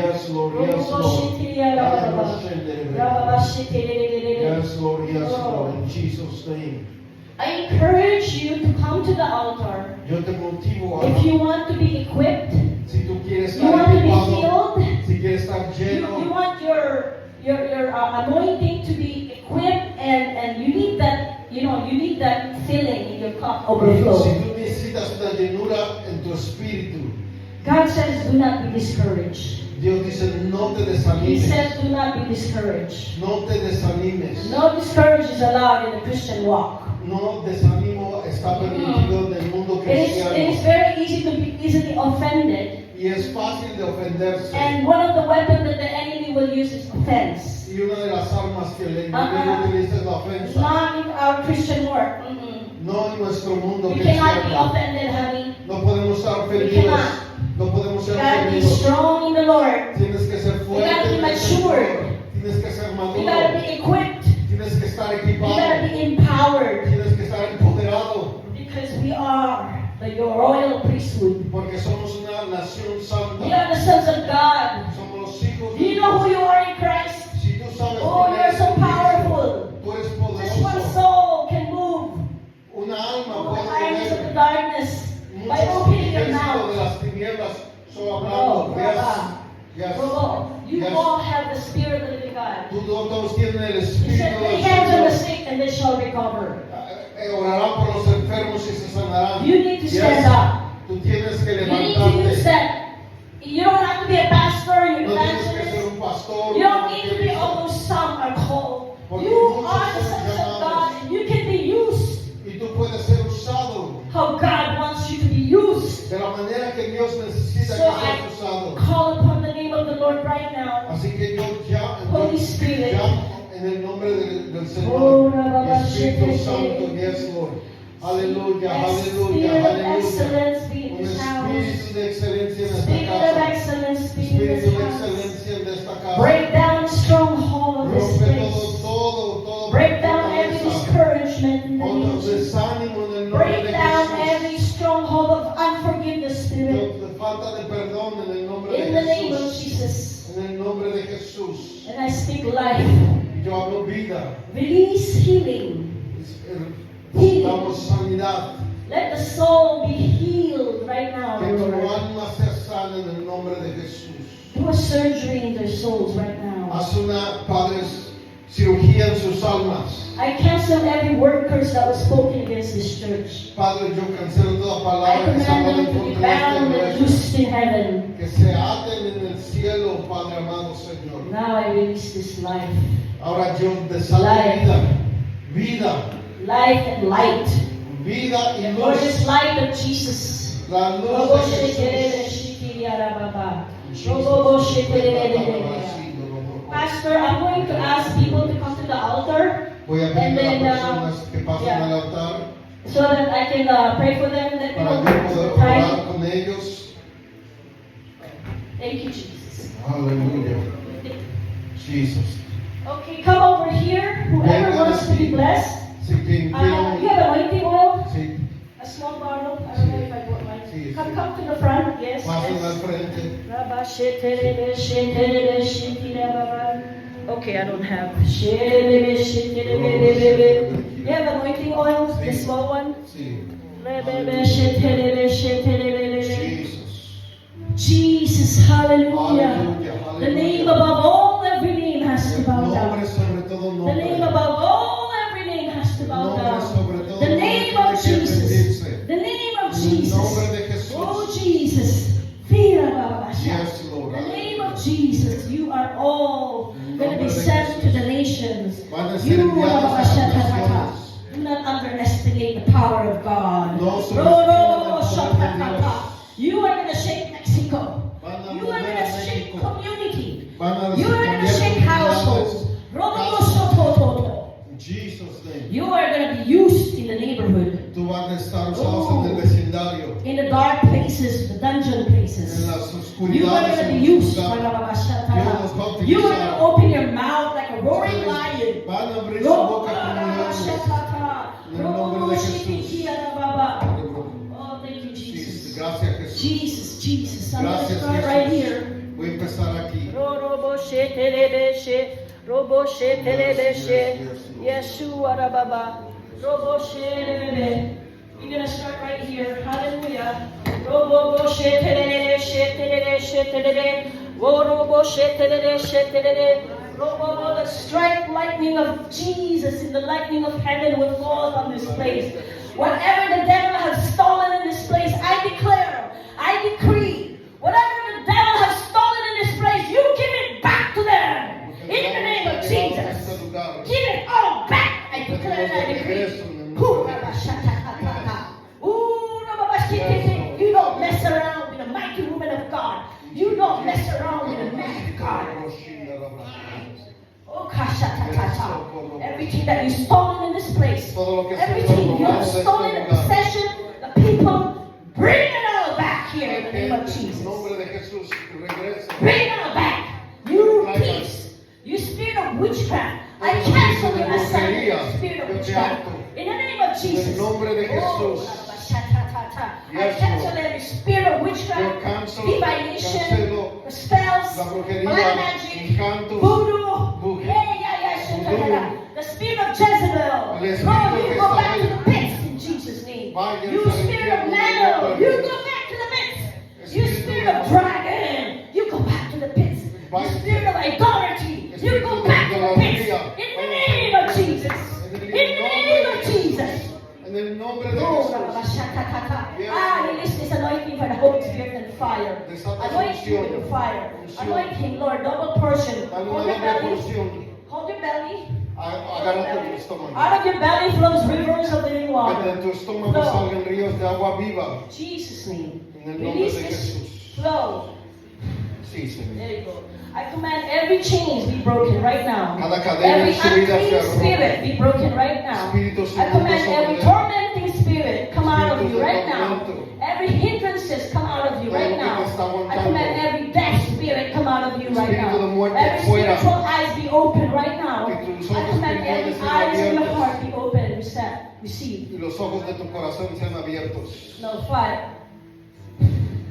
Yes, Lord. Yes, Lord. Yes, Lord. Yes, Lord. In Jesus' name. I encourage you to come to the altar. Yo te motivo If you want to be equipped, si tú quieres you estar want to be equipado, filled, si quieres estar you lleno, want your anointing to be equipped, and you need that, you need that filling in your cup si overflow. tú necesitas una llenura en tu espíritu, God says, do not be discouraged. Dios dice, no te He desanimes. says, do not be discouraged. No te desanimes. No discouragement is allowed in the Christian walk. No desánimo está permitido en el mundo It is cristiano. very easy to be easily offended. Y es fácil de ofenderse. And one of the weapons that the enemy will use is offense. Y una de las armas que el enemigo utiliza es la ofensa. Not in our Christian work. No en nuestro mundo We cannot be cristiano. offended, honey. No podemos estar We ofendidos. cannot. No podemos You ser gotta be ofendidos. strong in the Lord. Tienes que ser You fuerte. gotta be tienes que ser matured. fuerte, Tienes que ser You maduro. gotta be equipped. Tienes que estar You equipado. gotta be empowered. Tienes que estar empoderado. Because we are the royal priesthood. Porque somos una nación santa. We are the sons of God. Somos los hijos Do de you know who Dios. you are in Christ? Si tú sabes Oh, quién you're eres so en Cristo, powerful. tú eres Just one poderoso. soul can move Una alma all the puede eyes of the tener darkness by muchos opening your ejércitos de mouth. las tinieblas. Solo Oh, hablando. Rabba. Yes. Oh, you Yes. all have the Spirit of the living God. Tú todos tienen el He Espíritu said, lay del hands on the Señor. sick and they shall recover. Orarán por los enfermos y se sanarán. You need to Yes. stand up. Tú tienes que You need to use levantarte. that. You don't have to be a pastor, you No tienes que ser evangelist. un pastor. You don't need to be all those some are called. You are the sons of God and you can be used Y tú puedes ser usado how God wants you to be used. de la manera que Dios necesita So que I seas usado. call upon the name of the Lord right now. Así que yo Holy Spirit. llamo en el nombre del Oh, Señor. Rabba, Espíritu Shete, Santo, yes, Lord. Aleluya, Let aleluya, Spirit of aleluya. excellence be in Un this house. espíritu de excelencia en esta Spirit of casa. excellence be in Espíritu this de house. excelencia en esta casa. Break down stronghold of this Rompe place. todo. Break down every fortaleza. discouragement in the name Todo of Jesus. desánimo en el nombre Break de down Jesús. every stronghold of unforgiveness, Spirit. De falta de perdón en el nombre In de the name of Jesús. Jesus. En el nombre de Jesús. And I speak life. Yo hablo vida. Release healing. Damos sanidad. Let the soul be healed right now, Que tu Lord. alma sea sana en el nombre de Jesús. Do a surgery in their souls right now. Haz una, Padre, cirugía en sus almas. I cancel every word curse that was spoken against this church. Padre, yo cancelo toda I palabra que se command habla them en to be contra de bound este and iglesia. loosed in heaven. Que se aten en el cielo, Padre amado Señor. Now I release this life. Ahora yo desato Life. vida, Life and light. vida y Lord, luz. this light of Jesus. La luz de Jesús. Pastor, I'm going to ask people to come to the altar Voy a and pedir a then las personas que pasen yeah. al altar so that I can pray for them. Let me para know yo poder the time. orar con ellos. Thank you, Jesus. Aleluya. Jesus. Okay, come over here. Whoever wants to be blessed. Si quien You have quiera, anointing oil? si A small bottle? I don't know if I brought mine. Sí, Come, sí. come to the front. Yes. pasen al yes. frente. Okay, I don't have. You have anointing oil, the small one? Sí. Jesus. Jesus, hallelujah. Aleluya. The name Aleluya. above all, every name has to El bow nombre down. sobre todo The name nombre. above all, every name has to bow Nombre down. sobre todo The name nombre of que Jesus. bendice. The name of En el nombre Jesus. de Jesús. Oh, Jesus. Fear Baba. Yes, Lord. The name of Jesus. You are all going to be sent to the nations. Van a ser You enviados a las Baba. naciones. Do not underestimate the power of God. No subestimen el poder de Dios. You are going to shake Mexico. Van a You are mover going a to shake México. community. Van a You are going to shake cambiar households. comunidades. In Jesus' name. You are going to be used in the neighborhood, Tú vas a estar usados en el vecindario, in the dark places, the dungeon en places. las You are oscuridades. going to be en used. los lugares. You are going to open your mouth like a roaring lion. Van a abrir su boca como leones. En el nombre de Jesús. Oh, thank you, Jesus. Jesus. Gracias, Jesús. Jesus, Jesus. I'm going to Gracias, start right Jesús. here. Voy a empezar estar aquí. Yeshua Rababa. You're gonna start right here. Hallelujah. The strike lightning of Jesus in the lightning of heaven will fall on this place. Whatever the devil has stolen in this place, I declare, I decree, whatever the devil has stolen in this place, you give it back to them. In the name of Jesus. Give it all back. I declare and I decree. You don't mess around with a mighty woman of God. You don't mess around with a man of God. Oh, kashatatata. Everything that you stolen in this place, everything you have stolen in possession, the people, bring it all back here in the name of Jesus. Bring it all back. You peace, you spirit of witchcraft. I cancel your assignment, spirit of witchcraft. In the name of Jesus. I cancel every spirit of witchcraft, divination, spells, black magic, voodoo. The spirit of Jezebel. Lord, you go back to the pits in Jesus' name. You spirit of Nano, you go back to the pits. You spirit of dragon, you go back to the pits. You spirit of idolatry, you go back to the pits. In the name of Jesus. In the name of Jesus. En el nombre de Jesús. Release this anointing for the Holy Spirit and fire. Anoint you with the fire. Anoint him, Lord, double portion. Hold your belly. Hold your belly. Agárrate tu estómago. Out of your belly flows rivers of living Que water. de tu estómago salgan ríos de agua viva. Jesus' name. En el nombre Release de this Jesús. flow. Sí, Señor. There you go. I command every chains be broken right now. Cada cadena Every en su vida sea unclean rota. spirit be broken right now. Espíritus I command inmundos every sobre- tormenting spirit come out of Espíritus you de right now. tormento. Every hindrances come out of you Todo right lo que now. te está I aguantando. command every death spirit come out of you right Espíritu de now. muerte Every fuera. spiritual eyes be open right now. Que tus I ojos command every espirituales sean eyes in your abiertos. heart be open and receive. Y los ojos de tu corazón sean abiertos. No fire.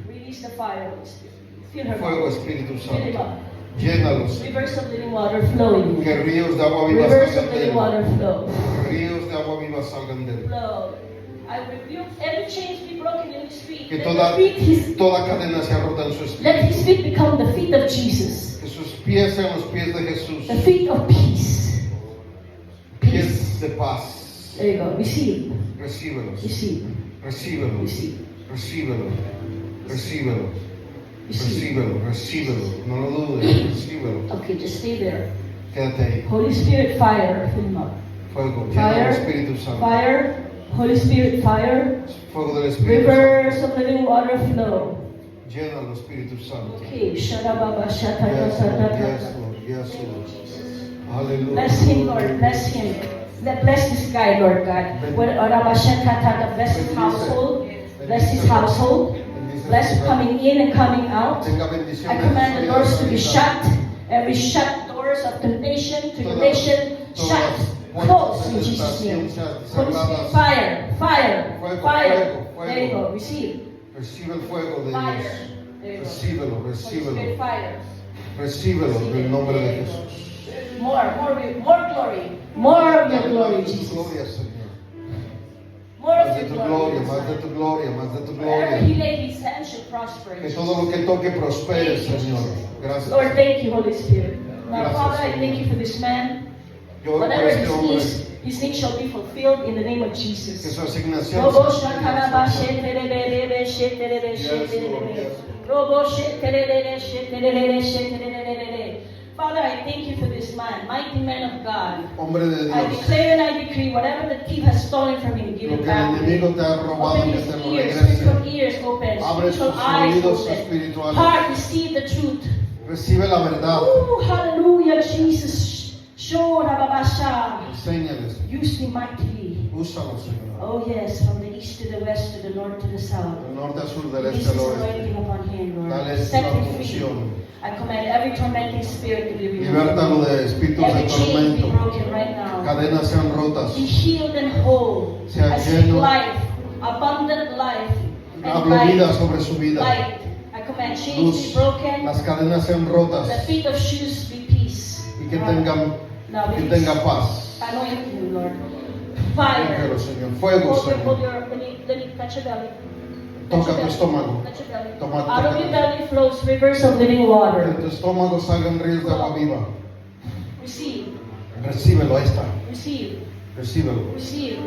Release the fire, Holy Spirit. Feel her. Fuego, Espíritu Fill him Santo. up. Llénalos. Rivers of living water flowing. Que ríos de agua viva Rivers of salgan de living él. water flow. Ríos de agua viva salgan de él. Flow. I rebuke every chains be broken in his feet. Que Let toda, the feet toda cadena sea rota en su let espíritu. his feet become the feet of Jesus. Que sus pies sean los pies de Jesús. The feet of peace. Peace. Pies de paz. There you go. Receive. Recíbelos. Receive. Recíbelo. Receive. Recíbelo. Recíbelo. Receive. Recíbelo. Recíbelo. No lo dudes. Recíbelo. Okay, just stay there. Quédate ahí. Holy Spirit, fire. Fill him up. Fuego. Llena Fire. del Espíritu Santo. Fire. Holy Spirit, fire. Fuego del Espíritu Rivers Santo. of living water flow. Llena del Espíritu Santo. Okay. Sharababa Yes, shatata. Lord. Yes, Lord. Hallelujah. Bless him, Lord. Bless him. Bless this guy, Lord God. Bless his household. Bless his household. Bless coming in and coming out. Tenga bendición. I command the doors to be shut. Every shut doors of temptation, tribulation, shut. Close in Jesus' name. Holy Spirit, fire, fire, fire. There you go. Receive. Recibe el fuego de Fire. Dios. There you go. Recíbelo, Holy Spirit, recíbelo. fire. Recíbelo en el nombre de Jesús. More glory. More of your glory, Más de tu Jesus. gloria, Señor. More Más of de your tu glory. gloria, más de tu gloria, más de tu Wherever he gloria. lay his hand should prosper. Que todo lo que toque prospere, Señor. Gracias. Lord, thank you, Holy Spirit. Now, Gracias, Father, I Señor. thank you for this man. Yo oro por Whatever este hombre. his need shall be fulfilled in the name of Que Jesus. su asignación Robo sea shakaraba cumplida. sheterere sheterere Yes, Lord, sheterere. yes. Robo sheterere sheterere sheterere. Father, I thank you for this man, mighty man of God. Hombre de I Dios. declare and I decree, whatever the thief has stolen from him, give Lo it que el back to enemigo him. te ha robado, Open que his te lo ears, regrese. spiritual ears open, Abre spiritual sus eyes oídos open. espirituales. Heart, receive the truth. Recibe la verdad. Oh, hallelujah, Jesus. Show Rababasha. Enséñales. Use me mightily. Úsalo, Señor. Oh, yes, from the east to the west, to the north to the south. Del norte a sur, del Release este this al oeste. anointing upon him, Lord. Dale Set la him free. unción. I command every tormenting spirit to be removed. Libértalo de espíritus Every de chain be tormento. broken right now. Cadenas sean rotas. Be healed and whole. Sea I speak lleno. life, abundant life, and Hablo vida light. sobre su vida. Light. I command May chains be broken. las cadenas sean rotas The feet of shoes be peace. y que tengan paz. Anoint you, Lord. Pero, Fire. Señor, fuego, Hold Señor. your, let me touch your belly. Toca tu estómago. Touch your belly. Toma tu Out of your belly. belly flows rivers of living Que water. de tu estómago salgan ríos de agua viva. Receive, Recíbelo, ahí está. receive, Recíbelo. receive,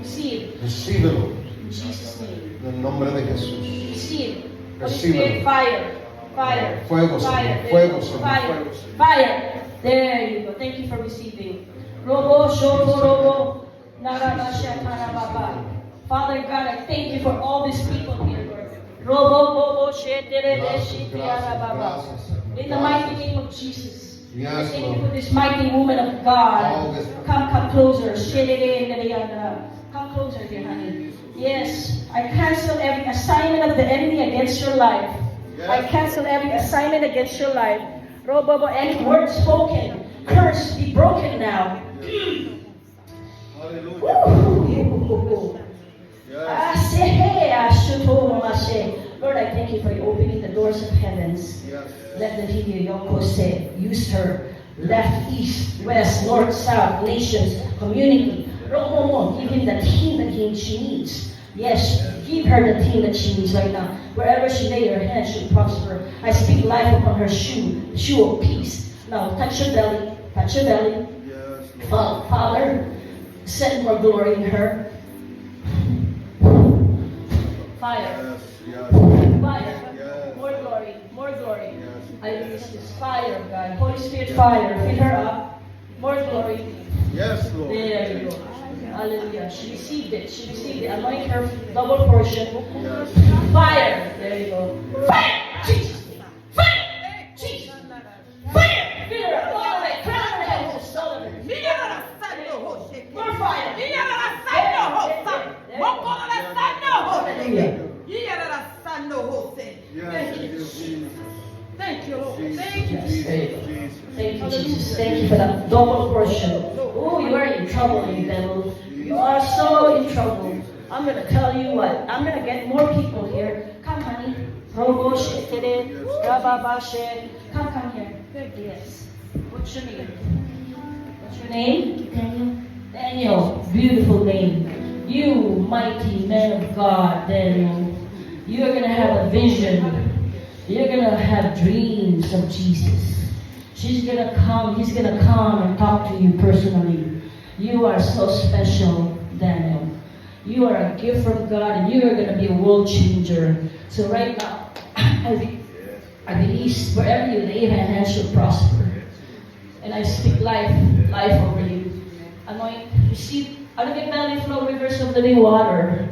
receive. Recíbelo. In Jesus' name. En el nombre de Jesús. Receive. Holy Recíbelo. Spirit, fire. Fire. Fuego, Señor. Fire. Fuego, Señor. Fire. Fuego, Señor. Fire. There you go. Thank you for receiving. Robo, shobo, robo. Narabasha, narababa. Father God, I thank you for all these people here, Lord. Robo, bobo, shetere, shiti, arababa. In the mighty name of Jesus. I Yes, thank you Lord. for this mighty woman of God. Always. Come closer. Shetere, nereyandra. Come closer, dear honey. Yes, I cancel every assignment of the enemy against your life. I cancel every assignment against your life. Robo, any word spoken, curse be broken now. Woo! Lord, I thank you for opening the doors of heavens. Let the video Yoko say, use her left, east, west, north, south, nations, community. Give him the team that she needs. Yes, give her the team that she needs right now. Wherever she lay her hand, she'll prosper. I speak life upon her shoe, the shoe of peace. Now touch your belly, touch your belly. Father, send more glory in her. Fire. Fire. More glory. More glory. I release this fire, God. Holy Spirit, fire. Fill her up. More glory. Yes, Lord. There you go. Hallelujah. She received it. She received it. Anoint her double portion. Fire. There you go. Fire. Jesus. Fire. Jesus. Fire. Fill her up. All the way. Crown her head to the sole of her feet. More fire. Hallelujah. Thank you, Lord. Thank you. Thank you, Jesus. Thank you for that double portion. Oh, you are in trouble, you devil. You are so in trouble. I'm going to tell you what. I'm going to get more people here. Come, honey. Robo, shetere, rababashe. Come here. Yes. What's your name? What's your name? Daniel. Daniel. Beautiful name. You, mighty man of God, Daniel. You're going to have a vision. You're going to have dreams of Jesus. She's going to come. He's going to come and talk to you personally. You are so special, Daniel. You are a gift from God, and you are going to be a world changer. So right now, I believe wherever you lay your hand shall prosper. And I speak life over you. Anoint, receive, out of your belly flow rivers of living water.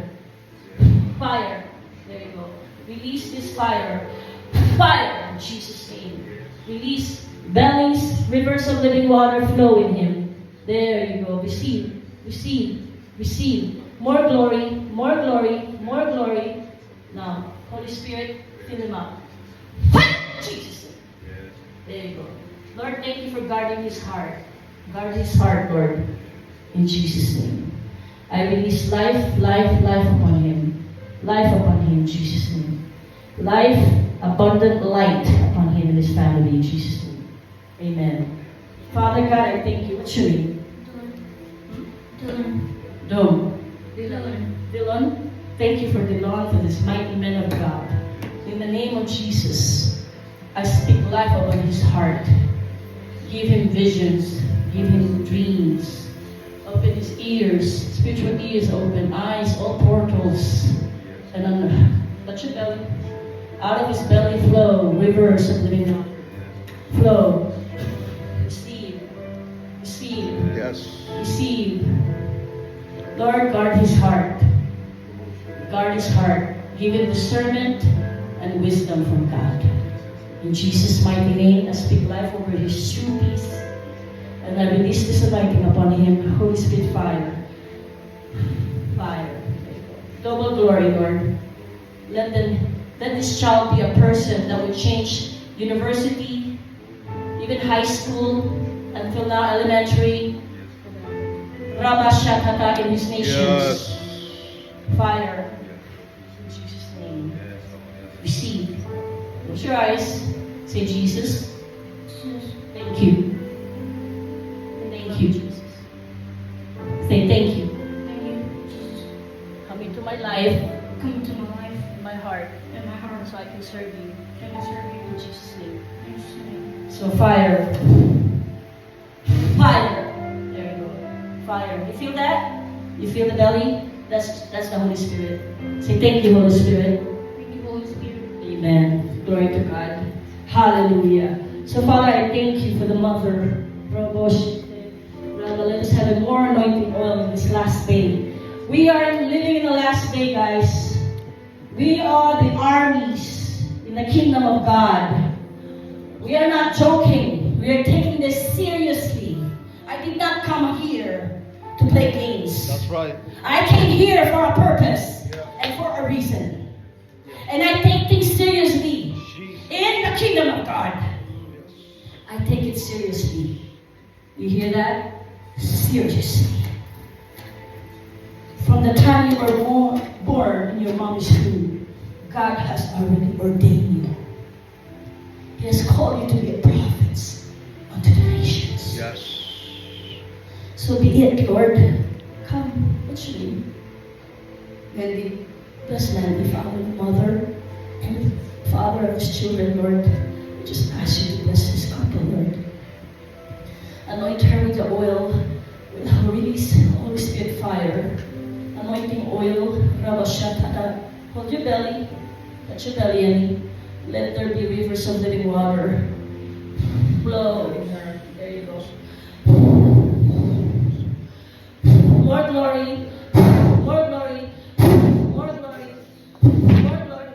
Fire. There you go. Release this fire. Fire in Jesus' name. Release bellies, rivers of living water flow in him. There you go. Receive, receive, receive. More glory, more glory, more glory. Now, Holy Spirit, fill him up. Fire in Jesus' name. There you go. Lord, thank you for guarding his heart. Guard his heart, Lord, in Jesus' name. I release life upon him. Life upon him in Jesus' name. Life, abundant light upon him and his family in Jesus' name. Amen. Father God, I thank you. What's your name? Dom. Dylan. Thank you for Dylan, for this mighty man of God. In the name of Jesus, I speak life over his heart. Give him visions. Give him dreams. Open his ears, spiritual ears open, eyes, all portals. And then touch your belly. Out of his belly flow rivers of living water. Flow. Receive. Receive. Yes. Receive. Lord, guard his heart. Guard his heart. Give him discernment and wisdom from God. In Jesus' mighty name, I speak life over his true peace. And I release this anointing upon him. Holy Spirit, fire. Fire. Double glory, Lord. Let this child be a person that will change university, even high school, until now elementary. Rabashakata in his nations. Fire. In Jesus' name. Receive. Close your eyes. Say, Jesus, thank you. Thank you, Jesus. Say, thank you. Thank you, Jesus. Come into my life, Come into my life in my heart, and my heart. so I can serve you. And I serve you In Jesus' name. in Jesus' name. So fire. Fire. There you go. Fire. You feel that? You feel the belly? That's the Holy Spirit. Say, thank you, Holy Spirit. Thank you, Holy Spirit. Amen. Glory to God. Hallelujah. So, Father, I thank you for the mother. Let us have a more anointing oil in this last day. We are living in the last day, guys. We are the armies in the kingdom of God. We are not joking. We are taking this seriously. I did not come here to play games. That's right. I came here for a purpose and for a reason. And I take things seriously. In the kingdom of God, I take it seriously. You hear that? Seriously. From the time you were born in your mom's womb, God has already ordained you. He has called you to be a prophet unto the nations. Yes. So be it, Lord. Come, what's your name? Mandy. Bless Mandy, Father and Mother, and Father of his children, Lord. I just ask you to bless this couple, Lord. Anoint her with the oil, with her release, Holy Spirit fire. Anointing oil, Rabashatada. Hold your belly, touch your belly, and let there be rivers of living water. Flow in her. There you go. More glory, more glory, more glory, more glory,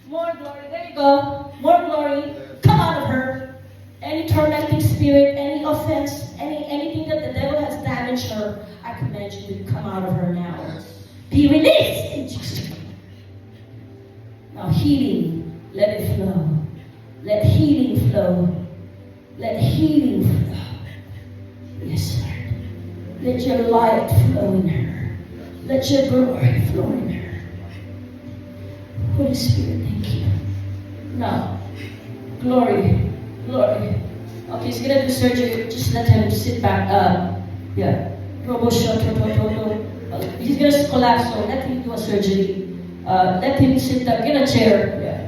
more glory. There you go. More glory. Come out of her. Any tormenting spirit, any offense, anything that the devil has damaged her, I command you to come out of her now. Be released in Jesus' name. Now healing, let it flow. Let healing flow. Let healing flow. Yes, Lord. Let your light flow in her. Let your glory flow in her. Holy Spirit, thank you. Now, glory, glory. Okay, he's gonna do surgery. Just let him sit back. Yeah. He's gonna collapse, so let him do a surgery. Let him sit down. Get a chair. Yeah.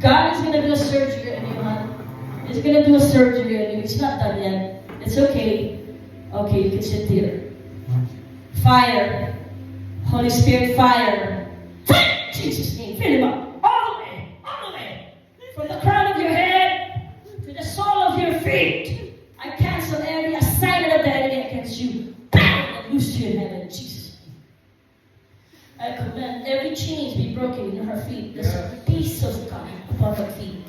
God is gonna do a surgery on you, man. He's gonna do a surgery on you. It's not done yet. It's okay. Okay, you can sit here. Fire. Holy Spirit, fire. Fire! Jesus' name. Fill him up. All the way. All the way. From the crown of your head to the sole of your feet. I cancel every assignment of the enemy against you. Bam! And loose you in heaven. Jesus' name. I command every chains be broken in her feet. There's a peace of God upon her feet.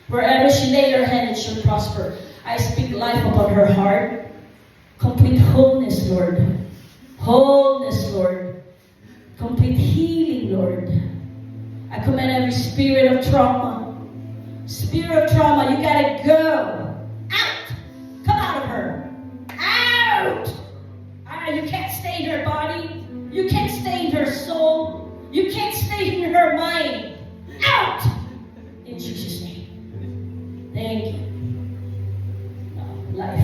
Wherever she lay her hand, it shall prosper. I speak life upon her heart. Complete wholeness, Lord. Wholeness, Lord. Complete healing, Lord. I command every spirit of trauma. Spirit of trauma, you gotta go. Out. Come out of her. Out. You can't stay in her body. You can't stay in her soul. You can't stay in her mind. Out. In Jesus' name. Thank you. Life.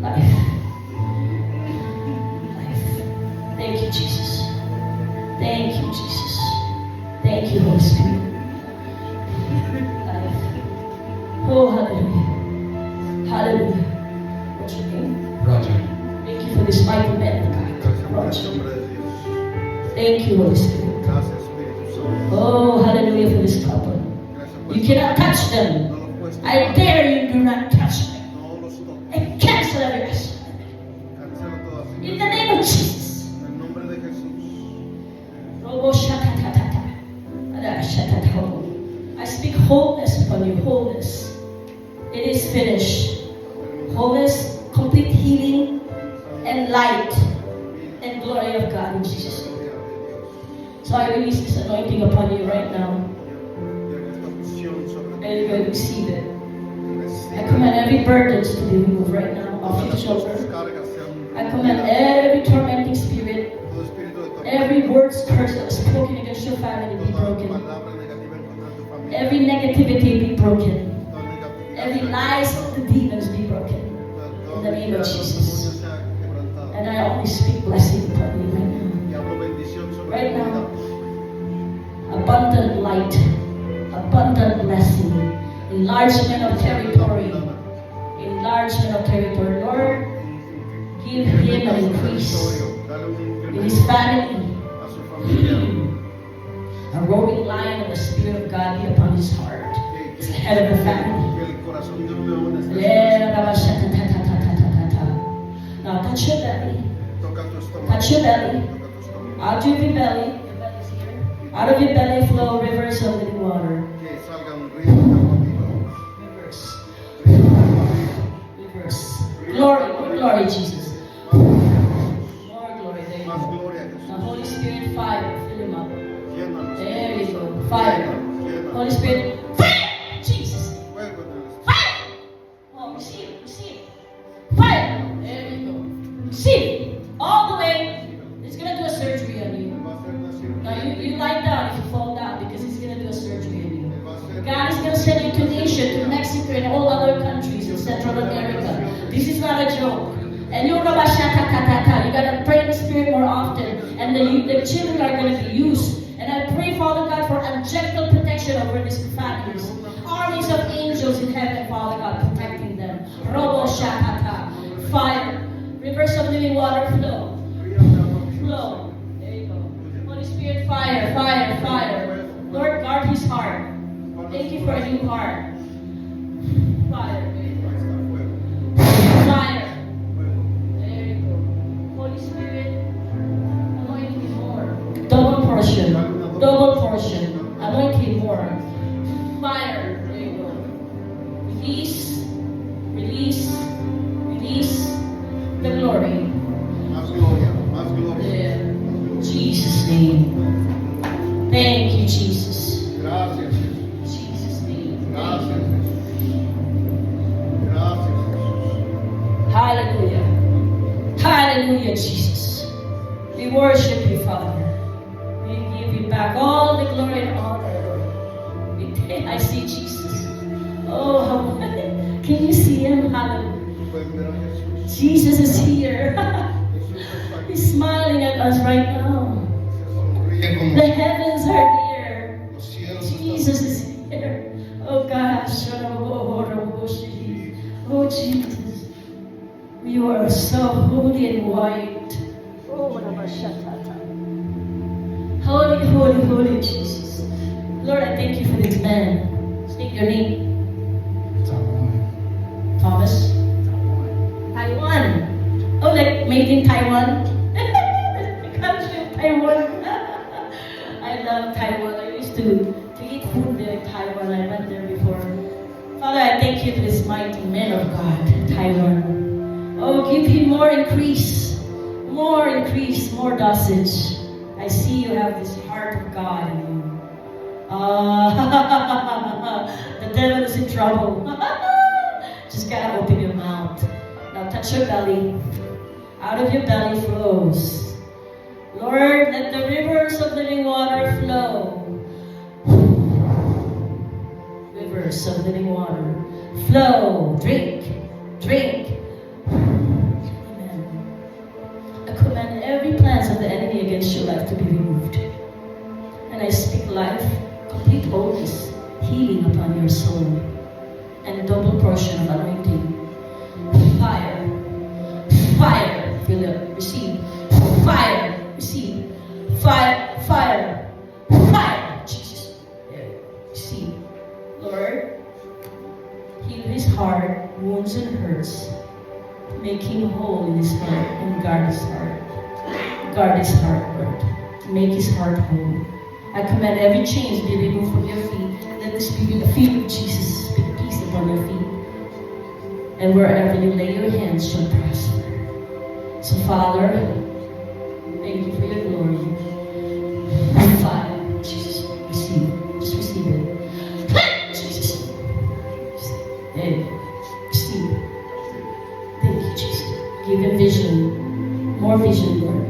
Life. Life. Thank you, Jesus. Thank you, Jesus. Thank you, Holy Spirit. Life. Oh, hallelujah. Hallelujah. What's your name? Roger. Thank you for this mighty man of God. Roger. Thank you, Holy Spirit. Gracias, Espíritu Santo. Oh, hallelujah for this couple. Gracias por You cannot touch them. No los puedes tocar. I dare you, do not touch them. No los toques. And cancel every assignment. Cancela todas las In the name of Jesus. En el nombre de Jesús. Robo shatatatata. Ada shatataho. I speak wholeness upon you, wholeness. It is finished. Wholeness, complete healing, and light, and glory of God in Jesus' name. So I release this anointing upon you right now. And you're going to receive it. I command every burden to be removed right now off your shoulders. I command every tormenting spirit, every word curse that was spoken against against your family be Toda broken. palabra negativa en contra de tu familia. Every negativity be broken. Toda negatividad Every sea- lies of the demons be broken. toda In the name of mentira de los Jesus. demonios sea quebrantada. And I only speak blessing upon you right now. Y hablo bendición sobre Right tu now. vida. Abundant light, abundant blessing, enlargement of territory, enlargement of territory. Lord, give him an increase Dale un in his incremento family. a su familia. A roaring lion of the Spirit of God be upon his heart. It's the head of the family. Que el corazón de un león esté Yeah, rabashatatatatatatata. Now touch your belly. Toca tu estómago. Touch your belly. Toca tu estómago. Out of your belly. Your belly's here. Out of your belly flow rivers of living water. Que salgan ríos de agua viva. Rivers. Ríos de agua viva. Rivers. Glory, more glory, Jesus. More glory. There you Más go. gloria a Now, Jesús. Holy Spirit, fire. Fill him up. Llénanos. There you go. Fire. Llénanos. Holy Spirit, fire. Jesus. Fuego en el Espíritu. Fire. Oh, receive it. Receive it. Fire. There you go. Receive it. All the way. It's going to do a surgery on you. Va a hacer una cirugía. Now, you lie down if you fall down because he's going to do a surgery on you. Va a hacer- God is going to send you to Asia, to Mexico, and all other countries in Central America. This is not a joke. And you got to pray in the Spirit more often. And the children are going to be used. And I pray, Father God, for angelical protection over these families. Armies of angels in heaven, Father God, protecting them. Robo Shakata. Fire. Rivers of living water flow. Ríos de agua viva. Flow. There you go. Holy Spirit, fire, fire, fire. Lord, guard his heart. Thank you for a new heart. Fire. Ahí está, fuego. Fire. Fuego. There you go. Holy Spirit, anoint me more. Double portion. Double portion. Anoint me more. Fire. There you go. Release. Release. Release the glory. Más gloria. Más gloria. There. In Jesus' name. Thank you, Jesus. Gracias, Jesús. In Jesus' name. Gracias, Jesús. Gracias, Jesús. Hallelujah. Hallelujah, Jesus. We worship you, Father. We give you back all the glory and honor. I see Jesus. Oh, how- can you see him? Hallelujah. Pueden ver a Jesús. Jesus is here. Jesús está aquí. He's smiling at us right now. Se sonríe como The heavens are here. los cielos están. Jesus is here. Oh gosh. Oh Jesus. You are so holy and white. Holy, holy, holy Jesus. Lord, I thank you for this man. Speak your name. Thomas. Taiwan. Oh, like made in Taiwan. The country of Taiwan. I love Taiwan. I used to eat food there in Taiwan. I went there before. Father, I thank you for this mighty man of God, Taiwan. Oh, give him more increase, more dosage. I see you have this heart of God in you. The devil is in trouble. Just gotta open your mouth. Now touch your belly. Out of your belly flows. Lord, let the rivers of living water flow. Rivers of living water flow. Drink, drink. Amen. I command every plans of the enemy against your life to be removed. And I speak life, complete wholeness, healing upon your soul, and a double portion of anointing. Fire, fire, feel it, receive. Fire, receive. Fire, fire, fire. Jesus, there, receive. Lord, heal his heart, wounds and hurts. Make him whole in his heart and guard his heart. Guard his heart, Lord. Make his heart whole. I command every chains be removed from your feet. Let this be the feet of Jesus. Speak peace upon your feet. And wherever you lay your hands shall prosper. So, Father, thank you for your glory. Fire, Jesus, receive it. Just receive it. Jesus. Hey, receive it. Thank you, Jesus. Give him vision. More vision, Lord.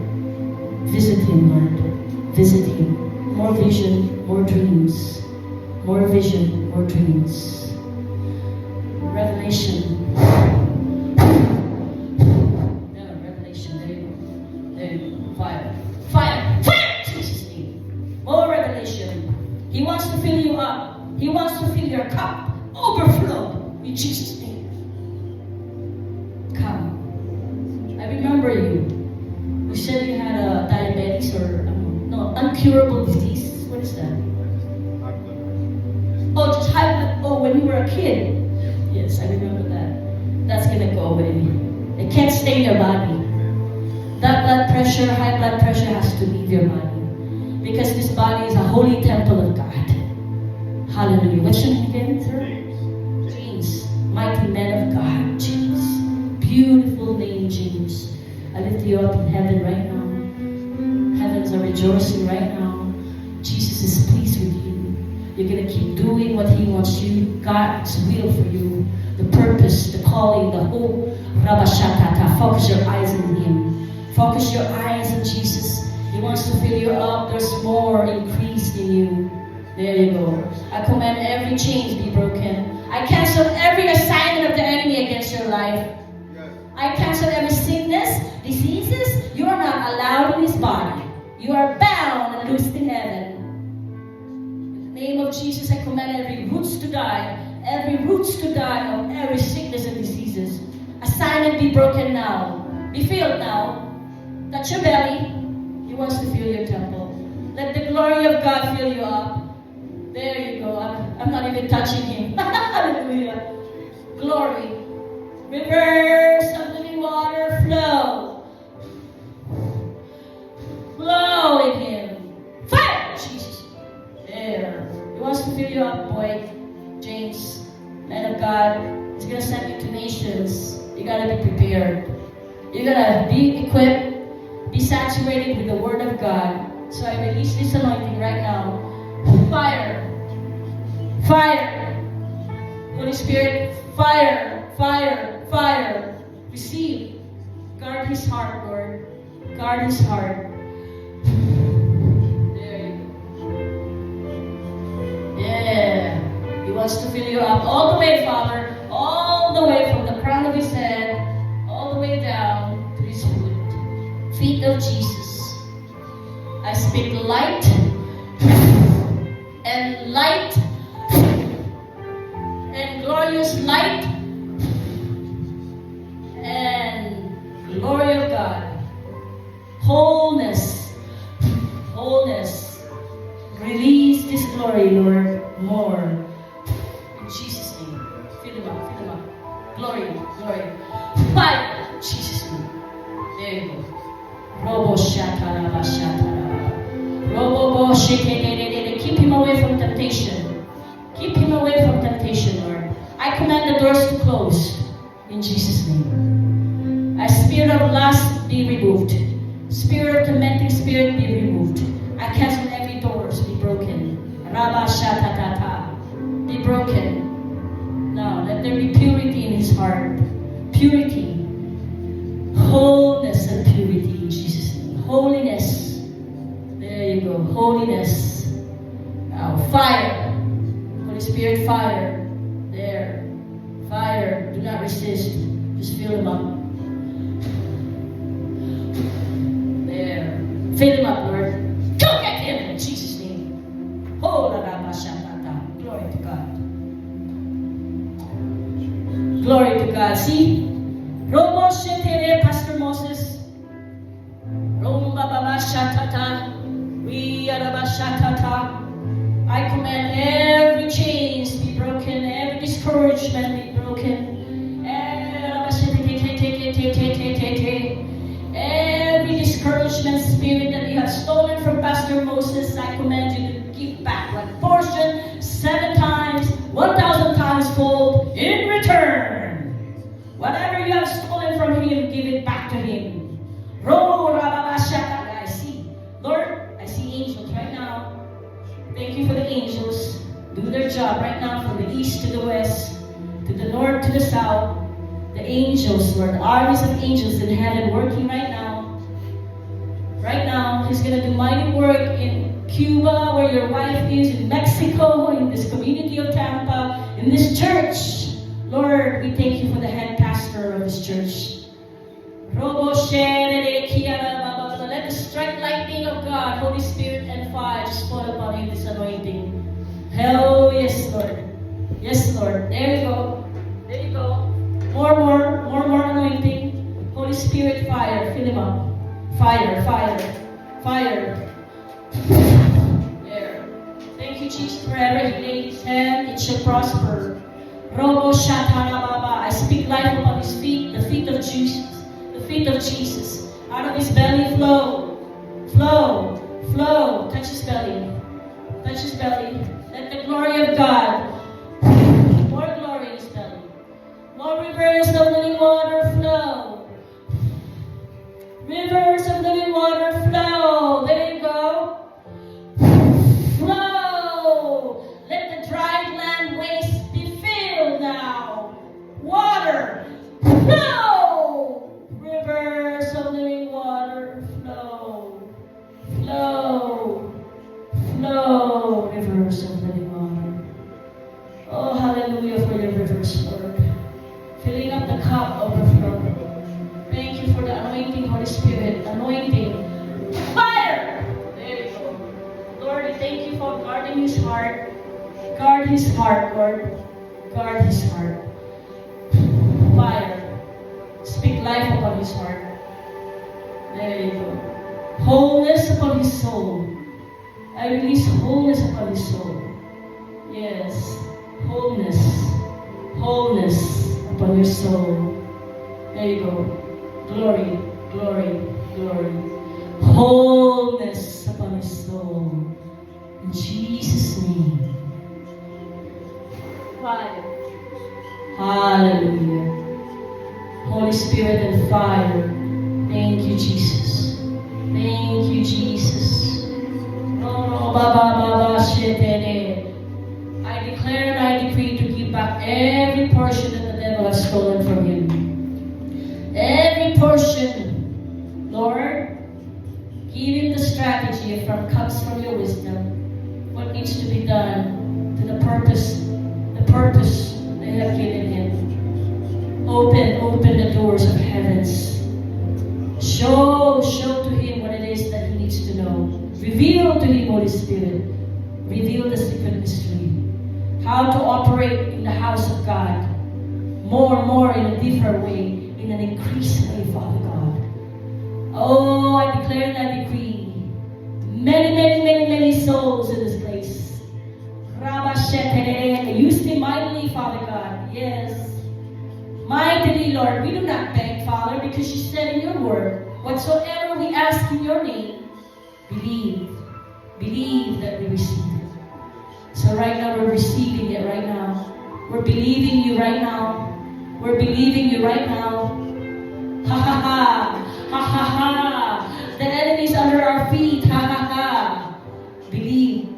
Visit him, Lord. Visit him. More vision. vision, more dreams. More vision, more dreams. Revelation. Yeah, revelation. There you go. There you go. Fire. Fire. Fire! In Jesus' name. More revelation. He wants to fill you up. He wants to fill your cup. Overflow. In Jesus' name. Come. I remember you. You said you had a diabetes or no, uncurable disease. What is that? Oh, just high blood. Oh, when you were a kid. Yes, I remember that. That's gonna go away. It can't stay in your body. That blood pressure, high blood pressure has to leave your body. Because this body is a holy temple of God. Hallelujah. What's your name again, sir? James. Mighty man of God, James. Beautiful name, James. I lift you up in heaven right now. Heavens are rejoicing right now. Jesus is pleased with you. You're going to keep doing what He wants you, God's will for you, the purpose, the calling, the hope. Rabashatata. Focus your eyes on Him. Focus your eyes on Jesus. He wants to fill you up. There's more increased in you. There you go. I command every chains be broken. I cancel every assignment of the enemy against your life. I cancel every sickness, diseases. You are not allowed in this body. You are bound and loosed in heaven. In the name of Jesus, I command every roots to die. Every roots to die of every sickness and diseases. Assignment be broken now. Be filled now. Touch your belly. He wants to fill your temple. Let the glory of God fill you up. There you go. I'm not even touching Him. Hallelujah. Glory. Rivers of living water flow. Flow in Him. Fire! Jesus. There. He wants to fill you up, boy. James, man of God. He's going to send you to nations. You got to be prepared. You got to be equipped. Be saturated with the Word of God. So I release this anointing right now. Fire. Fire. Holy Spirit, fire. Fire. Fire. Receive. Guard His heart, Lord. Guard His heart. There you go. Yeah. He wants to fill you up all the way, Father. All the way from the crown of His head, all the way down to His foot. Feet of Jesus. I speak light and light and glorious light and glory of God. Wholeness. Wholeness. Release this glory, Lord, more. In Jesus' name. Fill Him up, fill Him up. Glory, glory. Fire. In Jesus' name. There you go. Robo shataraba shataraba. Robo shikere. Keep him away from temptation. Keep him away from temptation, Lord. I command the doors to close. In Jesus' name. A spirit of lust be removed. Spirit of tormenting spirit be removed. I cancel every doors be broken. Rabba shatatata. Be broken. Now let there be purity in his heart. Purity. Wholeness and purity in Jesus' name. Holiness. There you go. Holiness. Now fire. Holy Spirit, fire. There. Fire. Do not resist. Just fill him up. There. Fill him up, Lord. Go get him in Jesus' name. Glory to God. Glory to God. See? Robo shetere, Pastor Moses. Romba baba shatata. Riyaraba shatata. I command every chains be broken, every discouragement be broken. Every discouragement spirit that you have stolen from Pastor Moses, I command you to give back one portion 7 times, 1,000 times fold in return. Whatever you have stolen from him, give it back to him. I see. Lord, I see angels right now. Thank you for the angels. Do their job right now from the east to the west, to the north to the south. The angels, Lord, armies of angels in heaven working right now. Right now, He's going to do mighty work in Cuba, where your wife is, in Mexico, in this community of Tampa, in this church. Lord, we thank you for the head pastor of this church. Let the strike lightning of God, Holy Spirit and fire just fall upon him, this anointing. Hell, yes, Lord. Yes, Lord. There you go. There you go. More anointing. Holy Spirit, fire. Fill him up. Fire. There. Thank you, Jesus. Wherever he lays his hand, it shall prosper. Robo Shatarababa. I speak life upon his feet, the feet of Jesus. The feet of Jesus. Out of his belly flow. Touch his belly. Let the glory of God. More glory in his belly. More rivers of living water flow. Rivers of living water flow. There you go. Flow. Let the dry land waste be filled now. Water. Flow. Rivers of living water flow. Rivers of living water. Oh, hallelujah for your rivers, Lord. Filling up the cup overflow. Thank you for the anointing, Holy Spirit. Anointing. Fire! There you go. Lord, I thank you for guarding his heart. Guard his heart, Lord. Guard his heart. Fire. Speak life upon his heart. There you go. Wholeness upon his soul. I release wholeness upon his soul. Yes. Wholeness upon your soul. There you go. Glory. Wholeness upon his soul. In Jesus' name. Fire. Hallelujah. Holy Spirit and fire. Thank you, Jesus. Thank you, Jesus. I declare and I decree to give back every portion that the devil has stolen from him. Every portion, Lord, give him the strategy comes from your wisdom. What needs to be done to the purpose that you have given him. Open the doors of heavens. Show to him what it is that he needs to know. Reveal to him, Holy Spirit. Reveal the secret mystery. How to operate in the house of God. More in a different way. In an increased way, Father God. Oh, I declare and I decree. Many souls in this place. Use me mightily, Father God. Yes. Mightily, Lord. We do not beg, Father, because you said in your word, whatsoever we ask in your name, believe that we receive it. So right now we're receiving it right now. We're believing you right now. We're believing you right now. Ha ha ha. Ha ha ha. The enemy's under our feet. Ha ha ha. Believe.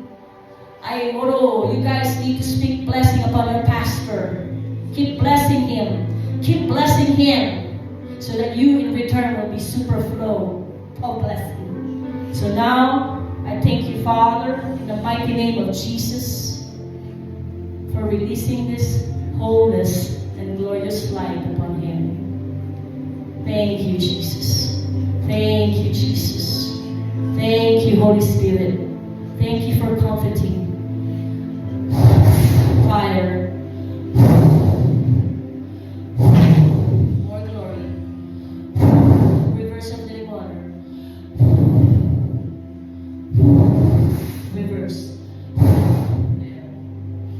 You guys need to speak blessing upon your pastor. Keep blessing him. Keep blessing him. So that you in return will be super flow of blessing. So now, I thank you, Father, in the mighty name of Jesus, for releasing this wholeness and glorious light upon him. Thank you, Jesus. Thank you, Jesus. Thank you, Holy Spirit. Thank you for comforting. Fire. More glory. Rivers of living water. Rivers.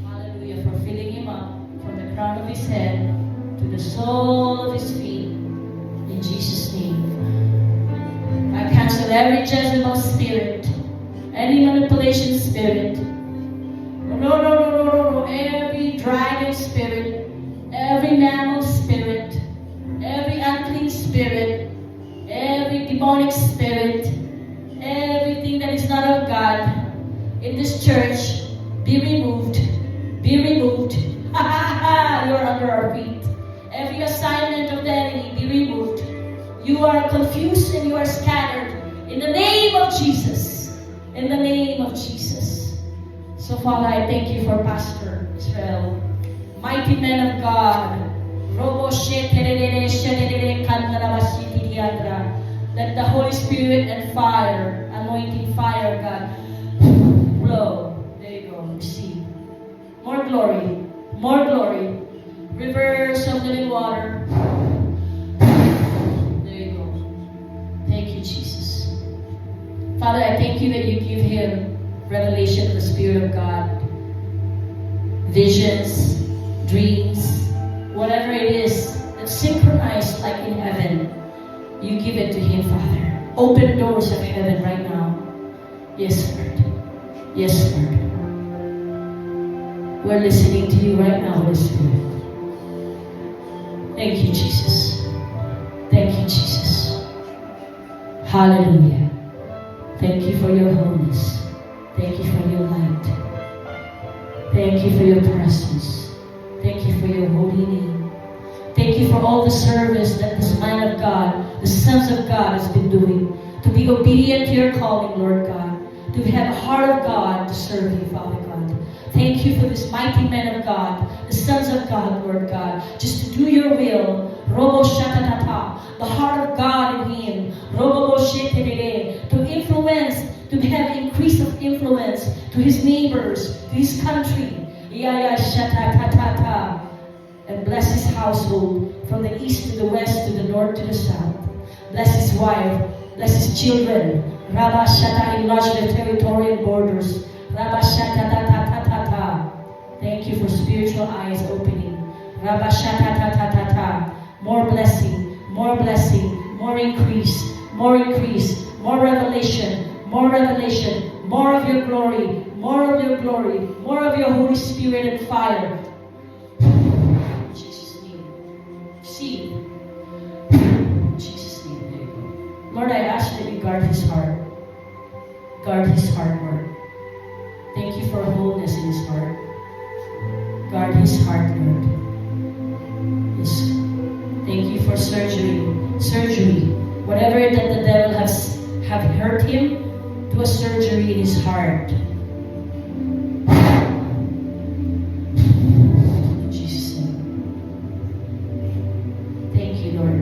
Hallelujah. For filling him up from the crown of his head to the sole of his feet. In Jesus' name. I cancel every Jezebel spirit, any manipulation spirit. No. Every dragon spirit, every mammal spirit, every unclean spirit, every demonic spirit, everything that is not of God in this church, be removed. Be removed. You're under our feet. Every assignment of the enemy, be removed. You are confused and you are scattered. In the name of Jesus. In In the name of Jesus. So Father, I thank you for Pastor Israel. Mighty man of God. Let the Holy Spirit and fire, anointing fire, God, blow. There you go. Receive. More glory. More glory. Rivers of living water. There you go. Thank you, Jesus. Father, I thank you that you give him revelation of the Spirit of God. Visions, dreams, whatever it is that's synchronized like in heaven. You give it to him, Father. Open doors of heaven right now. Yes, Lord. Yes, Lord. We're listening to you right now, Holy Spirit. Thank you, Jesus. Thank you, Jesus. Hallelujah. Thank you for your holiness. Thank you for your light. Thank you for your presence. Thank you for your holy name. Thank you for all the service that this man of God, the sons of God has been doing. To be obedient to your calling, Lord God. To have a heart of God to serve you, Father God. Thank you for this mighty man of God, the sons of God, Lord God. Just to do your will. Robo shatatata. The heart of God in him. Robo sheterere. To influence, to have increase of influence to his neighbors, to his country. Yaya shatatatata. And bless his household from the east to the west, to the north to the south. Bless his wife. Bless his children. Rabba Shata, enlarge their territorial borders. Rabba Shata ta ta ta ta ta. Thank you for spiritual eyes opening. Rabba Shata ta ta ta ta. More blessing, more increase, more revelation, more of your glory, more of your Holy Spirit and fire. In Jesus' name. See. In Jesus' name. There you go. Lord, I ask that you guard his heart. Guard his heart, Lord. Thank you for wholeness in his heart. Guard his heart, Lord. Yes. Thank you for surgery. Whatever that the devil have hurt him, do a surgery in his heart. In Jesus' name. Thank you, Lord.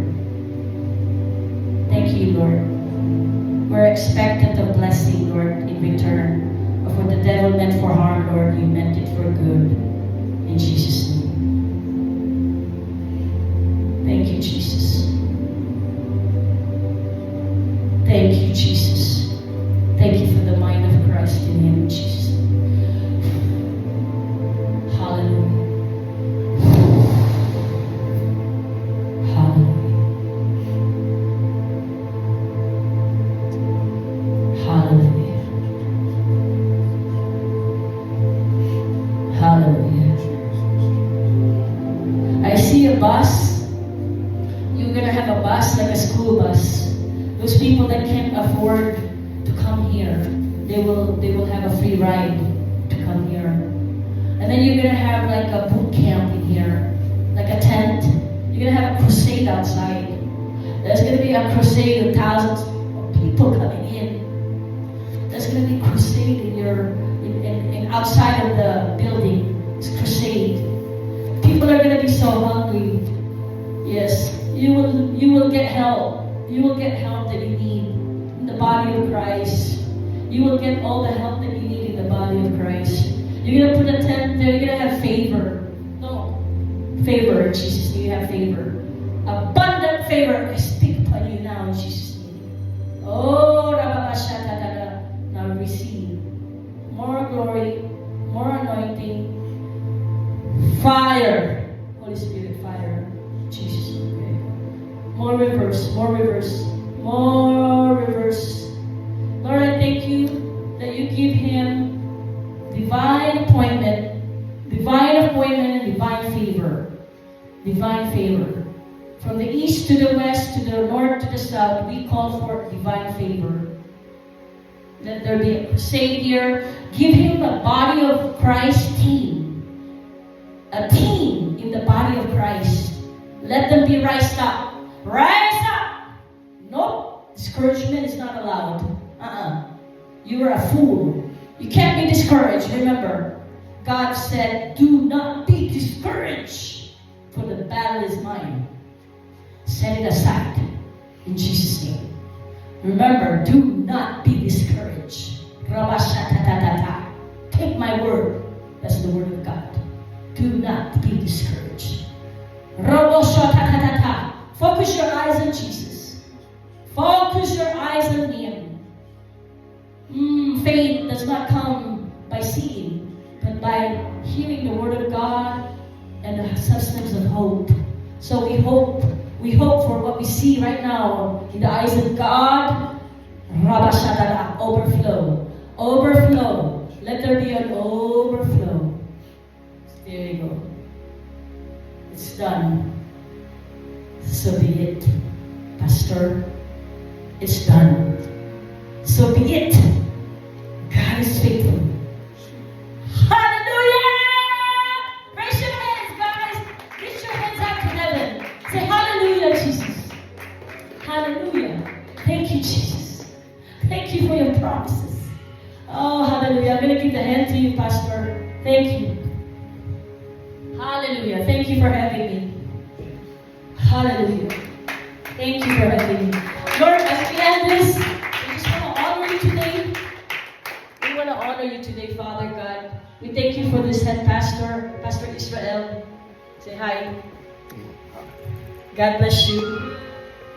Thank you, Lord. We're expectant of blessing, Lord, in return. Of what the devil meant for harm, Lord, you meant it for good. In Jesus' name. Thank you, Jesus. Thank you, Jesus. Thank you for the mind of Christ in him, Jesus. Hallelujah. Hallelujah. Hallelujah. Hallelujah. I see a bus. You're going to have a bus, like a school bus. Those people that can't afford to come here, they will have a free ride to come here. And then you're going to have like a boot camp in here, like a tent. You're going to have a crusade outside. There's going to be a crusade of thousands of people coming in. There's going to be a crusade in outside of the building. It's a crusade. People are going to be so hungry. Yes, you will get help. You will get help that you need in the body of Christ. You will get all the help that you need in the body of Christ. You're going to put a tent there. You're going to have favor. No. Favor in Jesus' name. You have favor. Abundant favor. I speak upon you now in Jesus' name. Oh, now receive more glory, more anointing, fire. Holy Spirit, fire. Jesus' name. More rivers. Lord, I thank you that you give him divine appointment and divine favor. From the east to the west, to the north to the south, we call for divine favor. Let there be a crusade here. Give him a body of Christ team. A team in the body of Christ. Let them be raised up. Rise up! No, discouragement is not allowed. you are a fool. You can't be discouraged. Remember, God said, do not be discouraged, for the battle is mine. Set it aside in Jesus' name. Remember, do not be discouraged. Take my word. That's the word of God. Do not be discouraged. Focus your eyes on Jesus. Focus your eyes on Him. Faith does not come by seeing, but by hearing the word of God and the substance of hope. So we hope for what we see right now in the eyes of God. Overflow. Overflow. Let there be an overflow. There you go. It's done. So be it, Pastor. It's done. So be it. God is faithful. Hallelujah! Raise your hands, guys. Reach your hands up to heaven. Say hallelujah, Jesus. Hallelujah. Thank you, Jesus. Thank you for your promises. Oh, hallelujah. I'm going to give the hand to you, Pastor. Thank you. Hallelujah. Thank you for having me. Hallelujah. Thank you for having me. Lord, as we end this, we just want to honor you today. We want to honor you today, Father God. We thank you for this head pastor, Pastor Israel. Say hi. God bless you.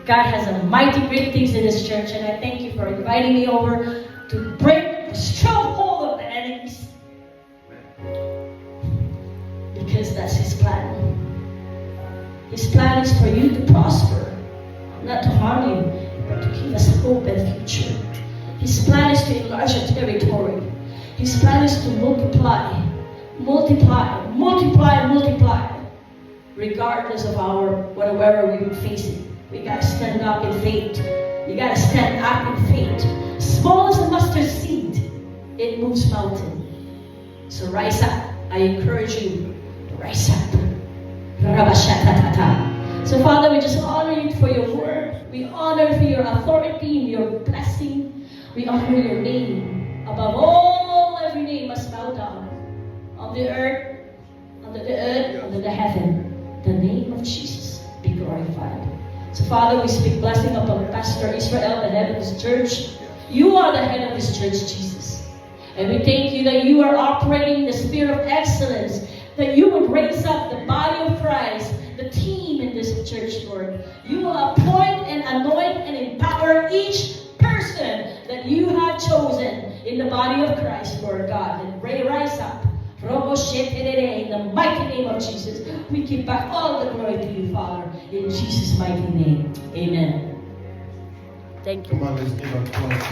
God has a mighty great things in this church, and I thank you for inviting me over to break the stronghold of the enemies. Because that's His plan. His plan is for you to prosper, not to harm you, but to give us hope and future. His plan is to enlarge our territory. His plan is to multiply, regardless of whatever we would face it. We gotta stand up in faith. You gotta stand up in faith. Small as a mustard seed, it moves mountain. So rise up. I encourage you to rise up. So Father, we just honor you for your word. We honor for your authority and your blessing. We honor your name. Above all, every name must bow down. On the earth, under the heaven. The name of Jesus be glorified. So Father, we speak blessing upon Pastor Israel, the head of this church. You are the head of this church, Jesus. And we thank you that you are operating the spirit of excellence, that you would raise up the body of Christ, the team in this church, Lord. You will appoint and anoint and empower each person that you have chosen in the body of Christ, Lord God. And rise up. In the mighty name of Jesus, we give back all the glory to you, Father. In Jesus' mighty name. Amen. Thank you. Come on, let's give applause.